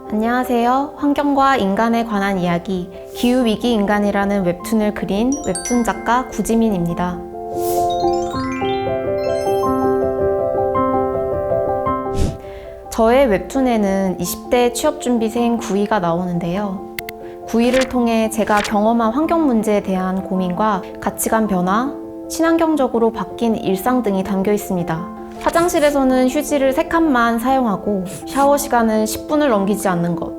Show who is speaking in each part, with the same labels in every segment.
Speaker 1: 안녕하세요. 환경과 인간에 관한 이야기, 기후위기 인간이라는 웹툰을 그린 웹툰 작가 구지민입니다. 저의 웹툰에는 20대 취업준비생 구이가 나오는데요. 구이를 통해 제가 경험한 환경 문제에 대한 고민과 가치관 변화, 친환경적으로 바뀐 일상 등이 담겨 있습니다. 화장실에서는 휴지를 3칸만 사용하고 샤워 시간은 10분을 넘기지 않는 것,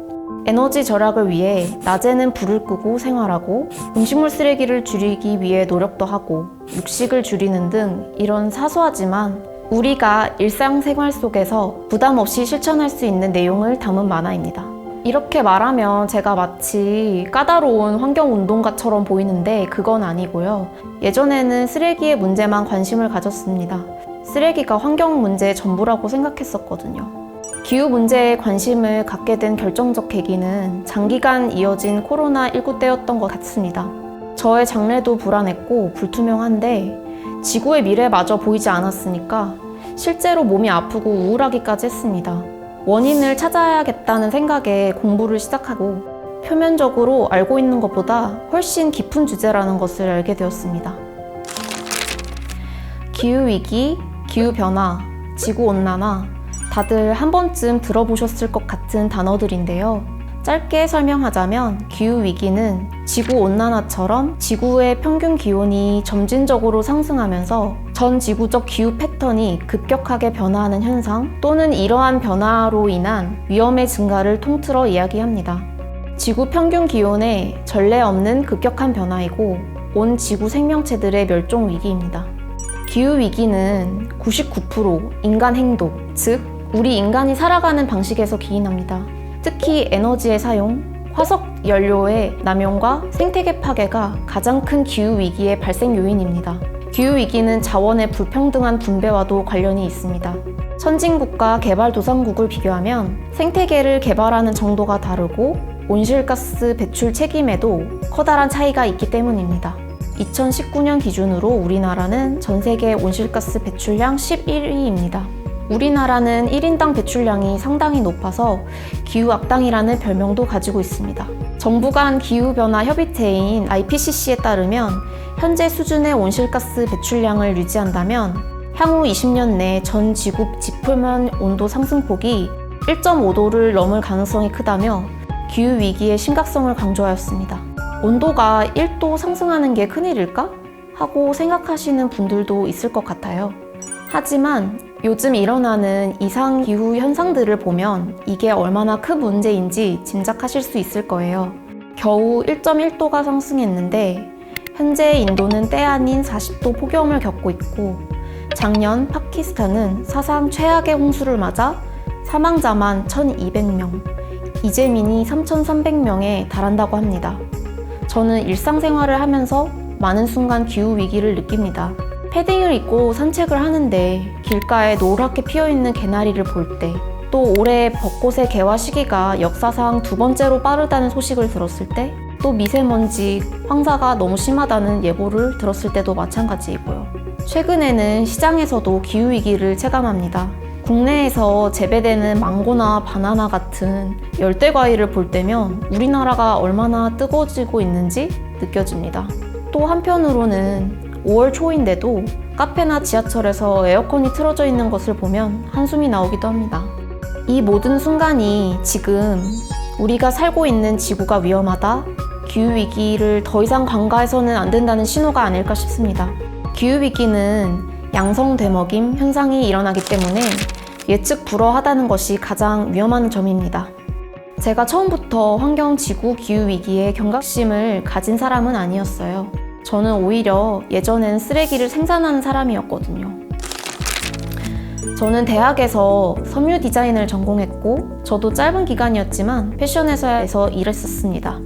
Speaker 1: 에너지 절약을 위해 낮에는 불을 끄고 생활하고 음식물 쓰레기를 줄이기 위해 노력도 하고 육식을 줄이는 등 이런 사소하지만 우리가 일상생활 속에서 부담 없이 실천할 수 있는 내용을 담은 만화입니다. 이렇게 말하면 제가 마치 까다로운 환경운동가처럼 보이는데 그건 아니고요. 예전에는 쓰레기의 문제만 관심을 가졌습니다. 쓰레기가 환경 문제의 전부라고 생각했었거든요. 기후 문제에 관심을 갖게 된 결정적 계기는 장기간 이어진 코로나19 때였던 것 같습니다. 저의 장래도 불안했고 불투명한데 지구의 미래마저 보이지 않았으니까 실제로 몸이 아프고 우울하기까지 했습니다. 원인을 찾아야겠다는 생각에 공부를 시작하고 표면적으로 알고 있는 것보다 훨씬 깊은 주제라는 것을 알게 되었습니다. 기후위기, 기후변화, 지구온난화, 다들 한 번쯤 들어보셨을 것 같은 단어들인데요. 짧게 설명하자면 기후위기는 지구온난화처럼 지구의 평균 기온이 점진적으로 상승하면서 전 지구적 기후 패턴이 급격하게 변화하는 현상 또는 이러한 변화로 인한 위험의 증가를 통틀어 이야기합니다. 지구 평균 기온의 전례 없는 급격한 변화이고 온 지구 생명체들의 멸종 위기입니다. 기후위기는 99% 인간 행동, 즉 우리 인간이 살아가는 방식에서 기인합니다. 특히 에너지의 사용, 화석 연료의 남용과 생태계 파괴가 가장 큰 기후위기의 발생 요인입니다. 기후위기는 자원의 불평등한 분배와도 관련이 있습니다. 선진국과 개발도상국을 비교하면 생태계를 개발하는 정도가 다르고 온실가스 배출 책임에도 커다란 차이가 있기 때문입니다. 2019년 기준으로 우리나라는 전 세계 온실가스 배출량 11위입니다. 우리나라는 1인당 배출량이 상당히 높아서 기후악당이라는 별명도 가지고 있습니다. 정부 간 기후변화 협의체인 IPCC에 따르면 현재 수준의 온실가스 배출량을 유지한다면 향후 20년 내 전 지구 지표면 온도 상승폭이 1.5도를 넘을 가능성이 크다며 기후위기의 심각성을 강조하였습니다. 온도가 1도 상승하는 게 큰일일까? 하고 생각하시는 분들도 있을 것 같아요. 하지만 요즘 일어나는 이상기후 현상들을 보면 이게 얼마나 큰 문제인지 짐작하실 수 있을 거예요. 겨우 1.1도가 상승했는데 현재 인도는 때 아닌 40도 폭염을 겪고 있고 작년 파키스탄은 사상 최악의 홍수를 맞아 사망자만 1,200명, 이재민이 3,300명에 달한다고 합니다. 저는 일상생활을 하면서 많은 순간 기후위기를 느낍니다. 패딩을 입고 산책을 하는데 길가에 노랗게 피어있는 개나리를 볼 때, 또 올해 벚꽃의 개화 시기가 역사상 2번째로 빠르다는 소식을 들었을 때, 또 미세먼지 황사가 너무 심하다는 예보를 들었을 때도 마찬가지이고요. 최근에는 시장에서도 기후위기를 체감합니다. 국내에서 재배되는 망고나 바나나 같은 열대과일을 볼 때면 우리나라가 얼마나 뜨거워지고 있는지 느껴집니다. 또 한편으로는 5월 초인데도 카페나 지하철에서 에어컨이 틀어져 있는 것을 보면 한숨이 나오기도 합니다. 이 모든 순간이 지금 우리가 살고 있는 지구가 위험하다, 기후위기를 더 이상 간과해서는 안 된다는 신호가 아닐까 싶습니다. 기후위기는 양성되먹임 현상이 일어나기 때문에 예측 불허하다는 것이 가장 위험한 점입니다. 제가 처음부터 환경, 지구, 기후위기에 경각심을 가진 사람은 아니었어요. 저는 오히려 예전엔 쓰레기를 생산하는 사람이었거든요. 저는 대학에서 섬유 디자인을 전공했고 저도 짧은 기간이었지만 패션 회사에서 일했었습니다.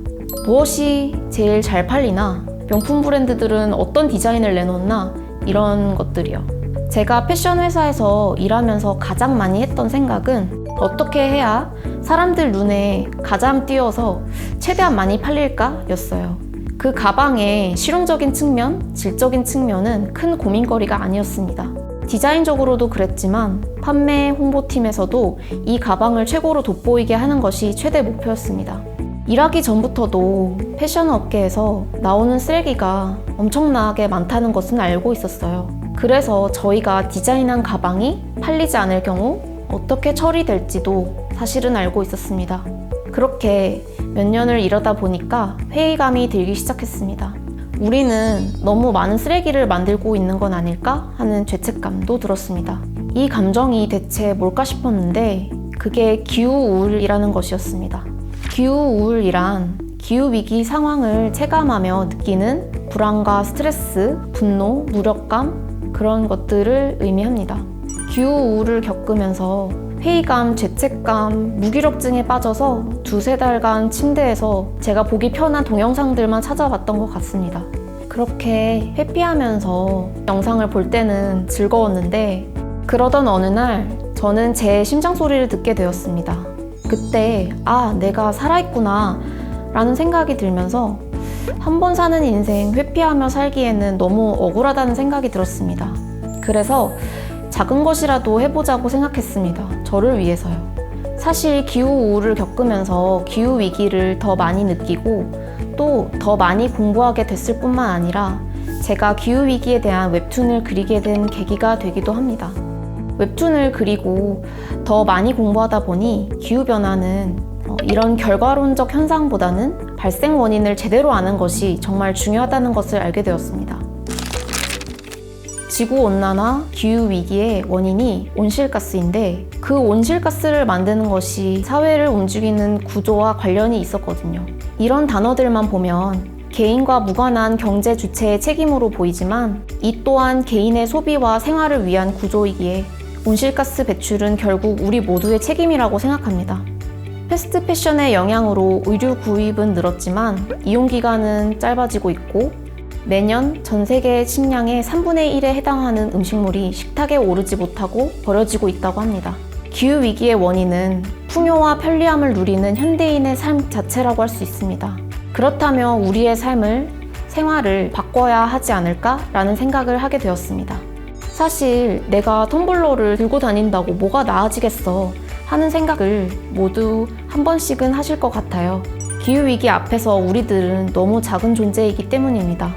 Speaker 1: 무엇이 제일 잘 팔리나? 명품 브랜드들은 어떤 디자인을 내놓나? 이런 것들이요. 제가 패션 회사에서 일하면서 가장 많이 했던 생각은 어떻게 해야 사람들 눈에 가장 띄어서 최대한 많이 팔릴까? 였어요. 그 가방의 실용적인 측면, 질적인 측면은 큰 고민거리가 아니었습니다. 디자인적으로도 그랬지만 판매 홍보팀에서도 이 가방을 최고로 돋보이게 하는 것이 최대 목표였습니다. 일하기 전부터도 패션 업계에서 나오는 쓰레기가 엄청나게 많다는 것은 알고 있었어요. 그래서 저희가 디자인한 가방이 팔리지 않을 경우 어떻게 처리될지도 사실은 알고 있었습니다. 그렇게 몇 년을 일하다 보니까 회의감이 들기 시작했습니다. 우리는 너무 많은 쓰레기를 만들고 있는 건 아닐까 하는 죄책감도 들었습니다. 이 감정이 대체 뭘까 싶었는데 그게 기후우울이라는 것이었습니다. 기후우울이란 기후위기 상황을 체감하며 느끼는 불안과 스트레스, 분노, 무력감 그런 것들을 의미합니다. 기후우울을 겪으면서 회의감, 죄책감, 무기력증에 빠져서 2~3달간 침대에서 제가 보기 편한 동영상들만 찾아봤던 것 같습니다. 그렇게 회피하면서 영상을 볼 때는 즐거웠는데 그러던 어느 날 저는 제 심장 소리를 듣게 되었습니다. 그때 내가 살아있구나 라는 생각이 들면서 한 번 사는 인생 회피하며 살기에는 너무 억울하다는 생각이 들었습니다. 그래서 작은 것이라도 해보자고 생각했습니다. 저를 위해서요. 사실 기후우울을 겪으면서 기후위기를 더 많이 느끼고 또 더 많이 공부하게 됐을 뿐만 아니라 제가 기후위기에 대한 웹툰을 그리게 된 계기가 되기도 합니다. 웹툰을 그리고 더 많이 공부하다 보니 기후변화는 이런 결과론적 현상보다는 발생 원인을 제대로 아는 것이 정말 중요하다는 것을 알게 되었습니다. 지구온난화, 기후위기의 원인이 온실가스인데 그 온실가스를 만드는 것이 사회를 움직이는 구조와 관련이 있었거든요. 이런 단어들만 보면 개인과 무관한 경제 주체의 책임으로 보이지만 이 또한 개인의 소비와 생활을 위한 구조이기에 온실가스 배출은 결국 우리 모두의 책임이라고 생각합니다. 패스트 패션의 영향으로 의류 구입은 늘었지만 이용기간은 짧아지고 있고 매년 전 세계 식량의 3분의 1에 해당하는 음식물이 식탁에 오르지 못하고 버려지고 있다고 합니다. 기후위기의 원인은 풍요와 편리함을 누리는 현대인의 삶 자체라고 할 수 있습니다. 그렇다면 우리의 생활을 바꿔야 하지 않을까라는 생각을 하게 되었습니다. 사실 내가 텀블러를 들고 다닌다고 뭐가 나아지겠어 하는 생각을 모두 한 번씩은 하실 것 같아요. 기후위기 앞에서 우리들은 너무 작은 존재이기 때문입니다.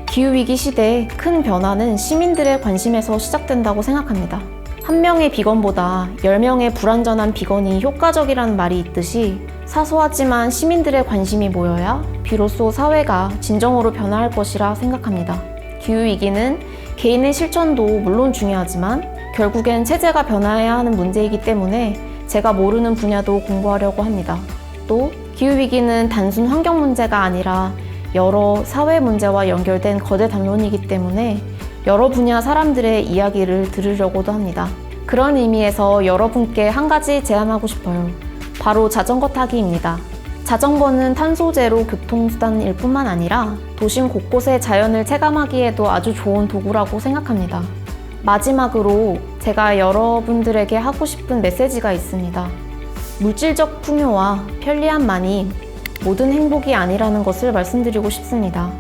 Speaker 1: 기후위기 시대의 큰 변화는 시민들의 관심에서 시작된다고 생각합니다. 한 명의 비건보다 10명의 불완전한 비건이 효과적이라는 말이 있듯이 사소하지만 시민들의 관심이 모여야 비로소 사회가 진정으로 변화할 것이라 생각합니다. 기후위기는 개인의 실천도 물론 중요하지만 결국엔 체제가 변화해야 하는 문제이기 때문에 제가 모르는 분야도 공부하려고 합니다. 또 기후위기는 단순 환경 문제가 아니라 여러 사회 문제와 연결된 거대 담론이기 때문에 여러 분야 사람들의 이야기를 들으려고도 합니다. 그런 의미에서 여러분께 한 가지 제안하고 싶어요. 바로 자전거 타기입니다. 자전거는 탄소 제로 교통수단일 뿐만 아니라 도심 곳곳의 자연을 체감하기에도 아주 좋은 도구라고 생각합니다. 마지막으로 제가 여러분들에게 하고 싶은 메시지가 있습니다. 물질적 풍요와 편리함만이 모든 행복이 아니라는 것을 말씀드리고 싶습니다.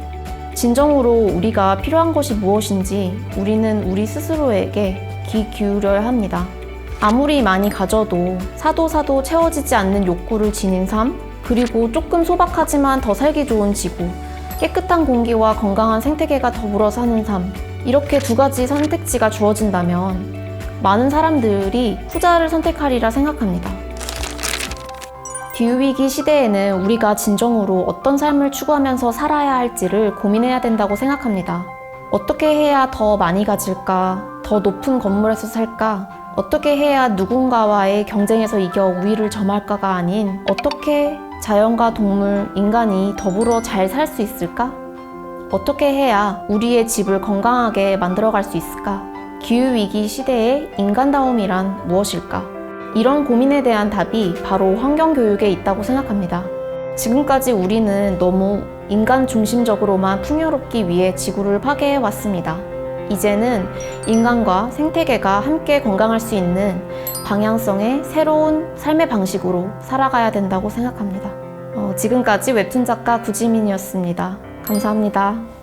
Speaker 1: 진정으로 우리가 필요한 것이 무엇인지 우리는 우리 스스로에게 귀 기울여야 합니다. 아무리 많이 가져도 사도 채워지지 않는 욕구를 지닌 삶, 그리고 조금 소박하지만 더 살기 좋은 지구, 깨끗한 공기와 건강한 생태계가 더불어 사는 삶, 이렇게 2가지 선택지가 주어진다면 많은 사람들이 후자를 선택하리라 생각합니다. 기후위기 시대에는 우리가 진정으로 어떤 삶을 추구하면서 살아야 할지를 고민해야 된다고 생각합니다. 어떻게 해야 더 많이 가질까? 더 높은 건물에서 살까? 어떻게 해야 누군가와의 경쟁에서 이겨 우위를 점할까가 아닌 어떻게 자연과 동물, 인간이 더불어 잘 살 수 있을까? 어떻게 해야 우리의 집을 건강하게 만들어갈 수 있을까? 기후위기 시대의 인간다움이란 무엇일까? 이런 고민에 대한 답이 바로 환경교육에 있다고 생각합니다. 지금까지 우리는 너무 인간 중심적으로만 풍요롭기 위해 지구를 파괴해왔습니다. 이제는 인간과 생태계가 함께 건강할 수 있는 방향성의 새로운 삶의 방식으로 살아가야 된다고 생각합니다. 지금까지 웹툰 작가 구지민이었습니다. 감사합니다.